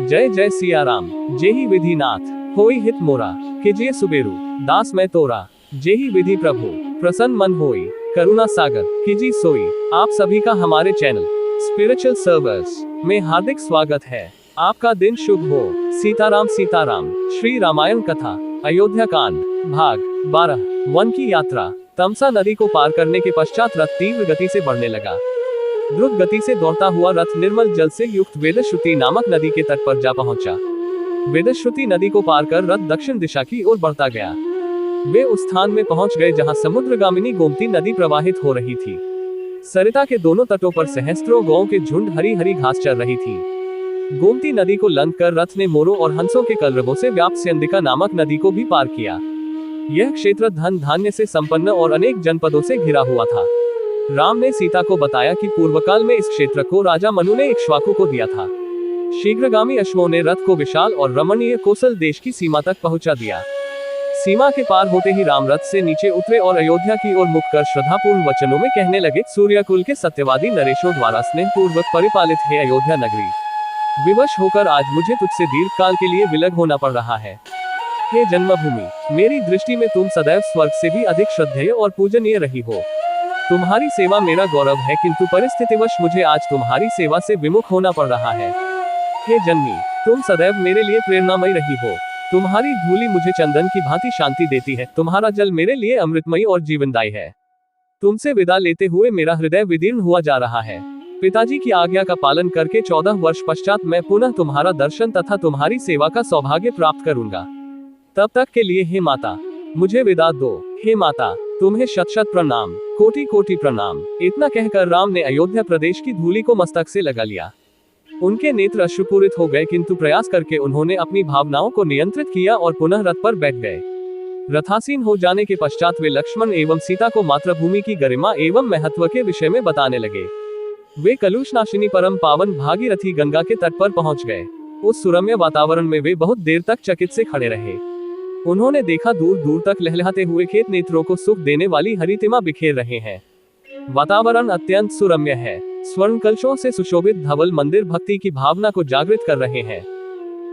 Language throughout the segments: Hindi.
जय जय सिया राम। जेहि विधि नाथ होई हित मोरा, कीजिए सुबेरु दास मैं तोरा। जेहि विधि प्रभु प्रसन्न मन होई, करुणा सागर कीजिए सोई। आप सभी का हमारे चैनल स्पिरिचुअल सर्वर्स में हार्दिक स्वागत है। आपका दिन शुभ हो। सीताराम सीताराम। श्री रामायण कथा अयोध्या कांड भाग 12। वन की यात्रा। तमसा नदी को पार करने के पश्चात रथ तीव्र गति से बढ़ने लगा। द्रुत गति से दौड़ता हुआ रथ निर्मल जल से युक्त वेदश्रुति नामक नदी के तट पर जा पहुंचा। वेदश्रुति नदी को पार कर रथ दक्षिण दिशा की ओर बढ़ता गया। वे उस स्थान में पहुंच गए जहां समुद्रगामिनी गोमती नदी प्रवाहित हो रही थी। सरिता के दोनों तटों पर सहस्त्रों गौओं के झुंड हरी हरी घास चर रही थी। गोमती नदी को लंघ कर रथ ने मोरों और हंसों के कलरवों से व्याप्त स्यंदिका नामक नदी को भी पार किया। यह क्षेत्र धन धान्य से संपन्न और अनेक जनपदों से घिरा हुआ था। राम ने सीता को बताया कि पूर्वकाल में इस क्षेत्र को राजा मनु ने इक्ष्वाकु को दिया था। शीघ्रगामी अश्वों ने रथ को विशाल और रमणीय कोसल देश की सीमा तक पहुंचा दिया। सीमा के पार होते ही राम रथ से नीचे उतरे और अयोध्या की ओर मुख कर श्रद्धापूर्ण वचनों में कहने लगे, सूर्यकुल के सत्यवादी नरेशों द्वारा स्नेह पूर्वक परिपालित है अयोध्या नगरी। विवश होकर आज मुझे तुझसे दीर्घ काल के लिए विलग होना पड़ रहा है। हे जन्मभूमि, मेरी दृष्टि में तुम सदैव स्वर्ग से भी अधिक श्रद्धेय और पूजनीय रही हो। तुम्हारी सेवा मेरा गौरव है, किंतु परिस्थितिवश मुझे आज तुम्हारी सेवा से विमुख होना पड़ रहा है। हे जन्मी, तुम सदैव मेरे लिए प्रेरणामयी रही हो। तुम्हारी धूली मुझे चंदन की भांति शांति देती है। तुम्हारा जल मेरे लिए अमृतमयी और जीवनदायी है। तुमसे विदा लेते हुए मेरा हृदय विदीर्ण हुआ जा रहा है। पिताजी की आज्ञा का पालन करके 14 वर्ष पश्चात मैं पुनः तुम्हारा दर्शन तथा तुम्हारी सेवा का सौभाग्य प्राप्त करूंगा। तब तक के लिए हे माता, मुझे विदा दो। हे माता, तुम्हें शत शत प्रणाम, कोटि कोटि प्रणाम। इतना कहकर राम ने अयोध्या प्रदेश की धूली को मस्तक से लगा लिया। उनके नेत्र अश्रुपूरित हो गए, किंतु प्रयास करके उन्होंने अपनी भावनाओं को नियंत्रित किया और पुनः रथ पर बैठ गए। रथासीन हो जाने के पश्चात वे लक्ष्मण एवं सीता को मातृभूमि की गरिमा एवं महत्व के विषय में बताने लगे। वे कलुषनाशिनी परम पावन भागीरथी गंगा के तट पर पहुंच गए। उस सुरम्य वातावरण में वे बहुत देर तक चकित से खड़े रहे। उन्होंने देखा दूर दूर तक लहलहाते हुए खेत नेत्रों को सुख देने वाली हरितिमा बिखेर रहे हैं। वातावरण अत्यंत सुरम्य है। स्वर्ण कलशों से सुशोभित धवल मंदिर भक्ति की भावना को जागृत कर रहे हैं।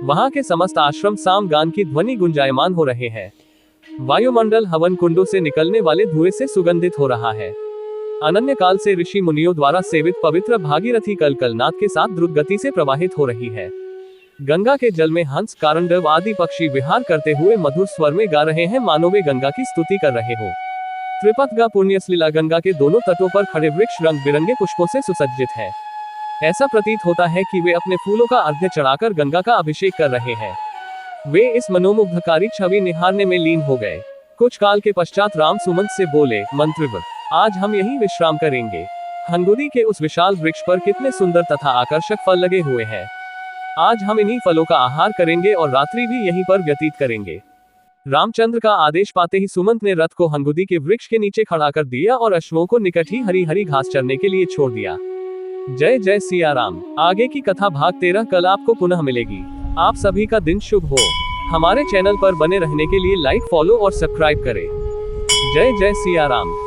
वहां के समस्त आश्रम साम गान की ध्वनि गुंजायमान हो रहे हैं। वायुमंडल हवन कुंडों से निकलने वाले धुएं से सुगंधित हो रहा है। अनन्य काल से ऋषि मुनियों द्वारा सेवित पवित्र भागीरथी कलकलनाद के साथ द्रुत गति से प्रवाहित हो रही है। गंगा के जल में हंस कारंडव आदि पक्षी विहार करते हुए मधुर स्वर में गा रहे हैं, मानो वे गंगा की स्तुति कर रहे हो। त्रिपथगा पुण्यसलीला गंगा के दोनों तटों पर खड़े वृक्ष रंग बिरंगे पुष्पों से सुसज्जित है। ऐसा प्रतीत होता है कि वे अपने फूलों का अर्घ्य चढ़ाकर गंगा का अभिषेक कर रहे हैं। वे इस मनोमुग्धकारी छवि निहारने में लीन हो गए। कुछ काल के पश्चात राम सुमंत से बोले, मंत्रिवर, आज हम यहीं विश्राम करेंगे। हंगुदी के उस विशाल वृक्ष पर कितने सुंदर तथा आकर्षक फल लगे हुए हैं। आज हम इन्हीं फलों का आहार करेंगे और रात्रि भी यहीं पर व्यतीत करेंगे। रामचंद्र का आदेश पाते ही सुमंत ने रथ को हंगुदी के वृक्ष के नीचे खड़ा कर दिया और अश्वों को निकट ही हरी हरी घास चरने के लिए छोड़ दिया। जय जय सिया राम। आगे की कथा भाग 13 कल आपको पुनः मिलेगी। आप सभी का दिन शुभ हो। हमारे चैनल पर बने रहने के लिए लाइक, फॉलो और सब्सक्राइब करें। जय जय सिया राम।